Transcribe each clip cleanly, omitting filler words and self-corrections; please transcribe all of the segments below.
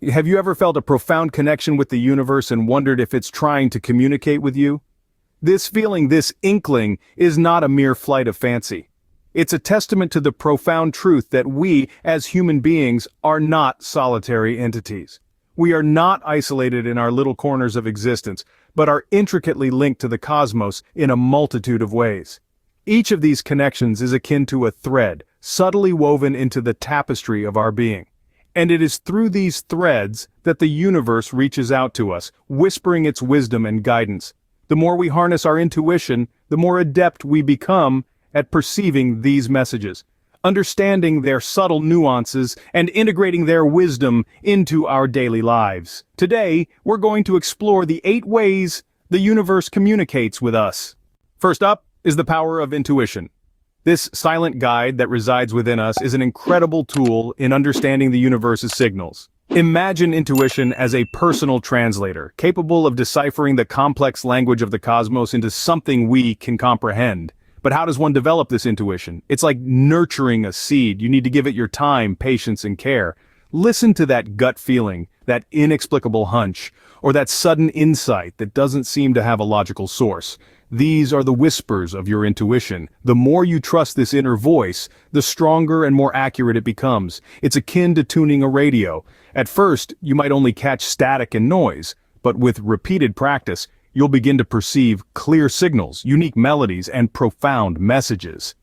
Have you ever felt a profound connection with the universe and wondered if it's trying to communicate with you? This feeling, this inkling, is not a mere flight of fancy. It's a testament to the profound truth that we, as human beings, are not solitary entities. We are not isolated in our little corners of existence, but are intricately linked to the cosmos in a multitude of ways. Each of these connections is akin to a thread, subtly woven into the tapestry of our being. And it is through these threads that the universe reaches out to us, whispering its wisdom and guidance. The more we harness our intuition, the more adept we become at perceiving these messages, understanding their subtle nuances and integrating their wisdom into our daily lives. Today, we're going to explore the 8 ways the universe communicates with us. First up is the power of intuition. This silent guide that resides within us is an incredible tool in understanding the universe's signals. Imagine intuition as a personal translator, capable of deciphering the complex language of the cosmos into something we can comprehend. But how does one develop this intuition? It's like nurturing a seed. You need to give it your time, patience, and care. Listen to that gut feeling, that inexplicable hunch, or that sudden insight that doesn't seem to have a logical source. These are the whispers of your intuition. The more you trust this inner voice, the stronger and more accurate it becomes. It's akin to tuning a radio. At first, you might only catch static and noise, but with repeated practice, you'll begin to perceive clear signals, unique melodies, and profound messages.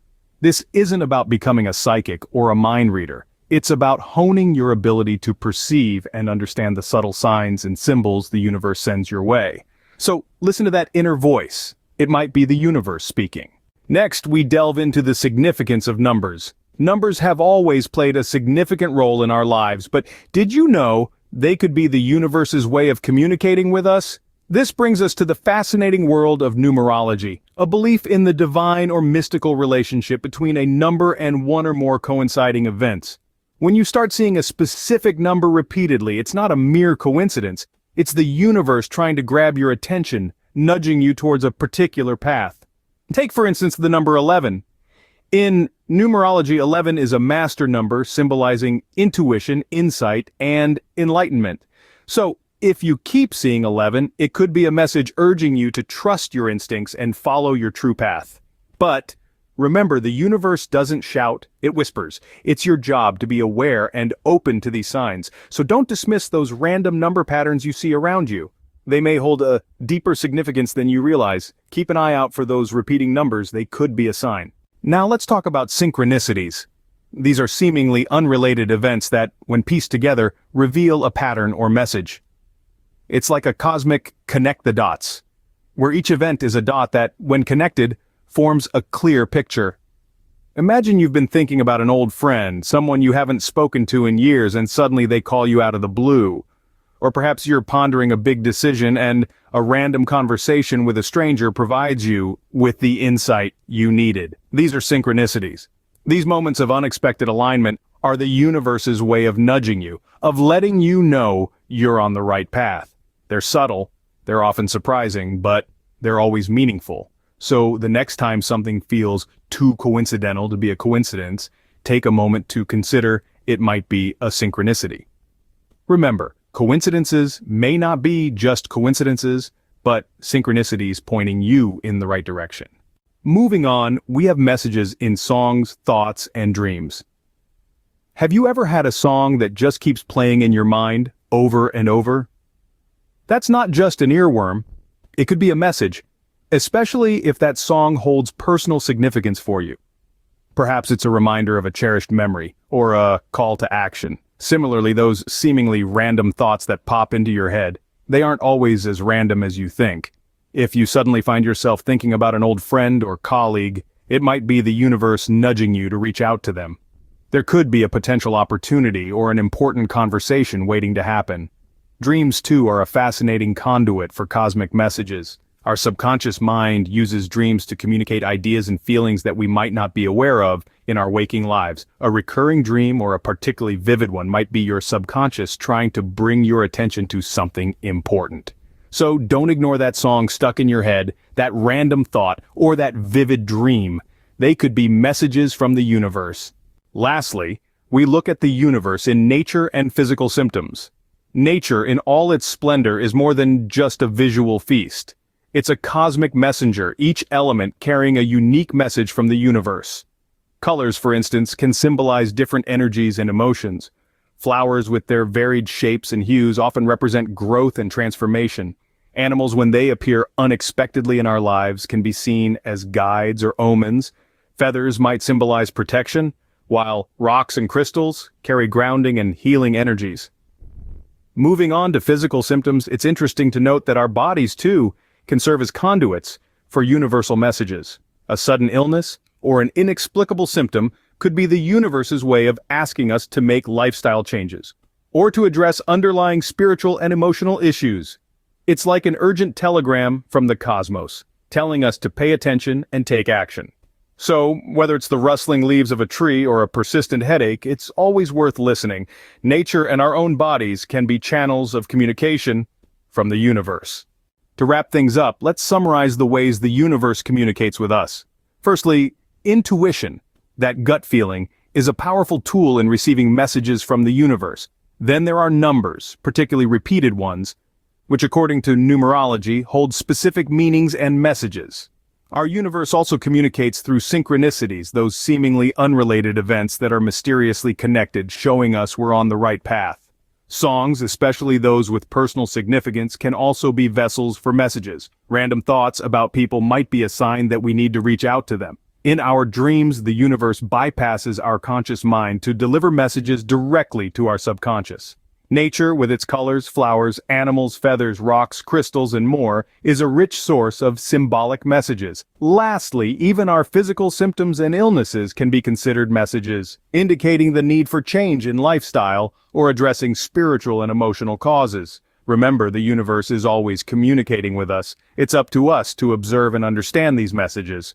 This isn't about becoming a psychic or a mind reader. It's about honing your ability to perceive and understand the subtle signs and symbols the universe sends your way. So, listen to that inner voice. It might be the universe speaking. Next, we delve into the significance of numbers. Numbers have always played a significant role in our lives, but did you know they could be the universe's way of communicating with us? This brings us to the fascinating world of numerology, a belief in the divine or mystical relationship between a number and one or more coinciding events. When you start seeing a specific number repeatedly, it's not a mere coincidence. It's the universe trying to grab your attention, nudging you towards a particular path. Take, for instance, the number 11. In numerology, 11 is a master number symbolizing intuition, insight, and enlightenment. So, if you keep seeing 11, it could be a message urging you to trust your instincts and follow your true path. But remember, the universe doesn't shout, it whispers. It's your job to be aware and open to these signs. So don't dismiss those random number patterns you see around you. They may hold a deeper significance than you realize. Keep an eye out for those repeating numbers. They could be a sign. Now let's talk about synchronicities. These are seemingly unrelated events that, when pieced together, reveal a pattern or message. It's like a cosmic connect the dots, where each event is a dot that, when connected, forms a clear picture. Imagine you've been thinking about an old friend, someone you haven't spoken to in years, and suddenly they call you out of the blue. Or perhaps you're pondering a big decision and a random conversation with a stranger provides you with the insight you needed. These are synchronicities. These moments of unexpected alignment are the universe's way of nudging you, of letting you know you're on the right path. They're subtle, they're often surprising, but they're always meaningful. So the next time something feels too coincidental to be a coincidence, take a moment to consider it might be a synchronicity. Remember, coincidences may not be just coincidences, but synchronicities pointing you in the right direction. Moving on, we have messages in songs, thoughts, and dreams. Have you ever had a song that just keeps playing in your mind over and over? That's not just an earworm. It could be a message, especially if that song holds personal significance for you. Perhaps it's a reminder of a cherished memory or a call to action. Similarly, those seemingly random thoughts that pop into your head, they aren't always as random as you think. If you suddenly find yourself thinking about an old friend or colleague, it might be the universe nudging you to reach out to them. There could be a potential opportunity or an important conversation waiting to happen. Dreams, too, are a fascinating conduit for cosmic messages. Our subconscious mind uses dreams to communicate ideas and feelings that we might not be aware of in our waking lives. A recurring dream or a particularly vivid one might be your subconscious trying to bring your attention to something important. So don't ignore that song stuck in your head, that random thought, or that vivid dream. They could be messages from the universe. Lastly, we look at the universe in nature and physical symptoms. Nature in all its splendor is more than just a visual feast. It's a cosmic messenger, each element carrying a unique message from the universe. Colors, for instance, can symbolize different energies and emotions. Flowers with their varied shapes and hues often represent growth and transformation. Animals, when they appear unexpectedly in our lives, can be seen as guides or omens. Feathers might symbolize protection, while rocks and crystals carry grounding and healing energies. Moving on to physical symptoms, it's interesting to note that our bodies, too, can serve as conduits for universal messages. A sudden illness or an inexplicable symptom could be the universe's way of asking us to make lifestyle changes, or to address underlying spiritual and emotional issues. It's like an urgent telegram from the cosmos, telling us to pay attention and take action. So, whether it's the rustling leaves of a tree or a persistent headache, it's always worth listening. Nature and our own bodies can be channels of communication from the universe. To wrap things up, let's summarize the ways the universe communicates with us. Firstly, intuition, that gut feeling, is a powerful tool in receiving messages from the universe. Then there are numbers, particularly repeated ones, which according to numerology hold specific meanings and messages. Our universe also communicates through synchronicities, those seemingly unrelated events that are mysteriously connected, showing us we're on the right path. Songs, especially those with personal significance, can also be vessels for messages. Random thoughts about people might be a sign that we need to reach out to them. In our dreams, the universe bypasses our conscious mind to deliver messages directly to our subconscious. Nature, with its colors, flowers, animals, feathers, rocks, crystals, and more, is a rich source of symbolic messages. Lastly, even our physical symptoms and illnesses can be considered messages, indicating the need for change in lifestyle or addressing spiritual and emotional causes. Remember, the universe is always communicating with us. It's up to us to observe and understand these messages.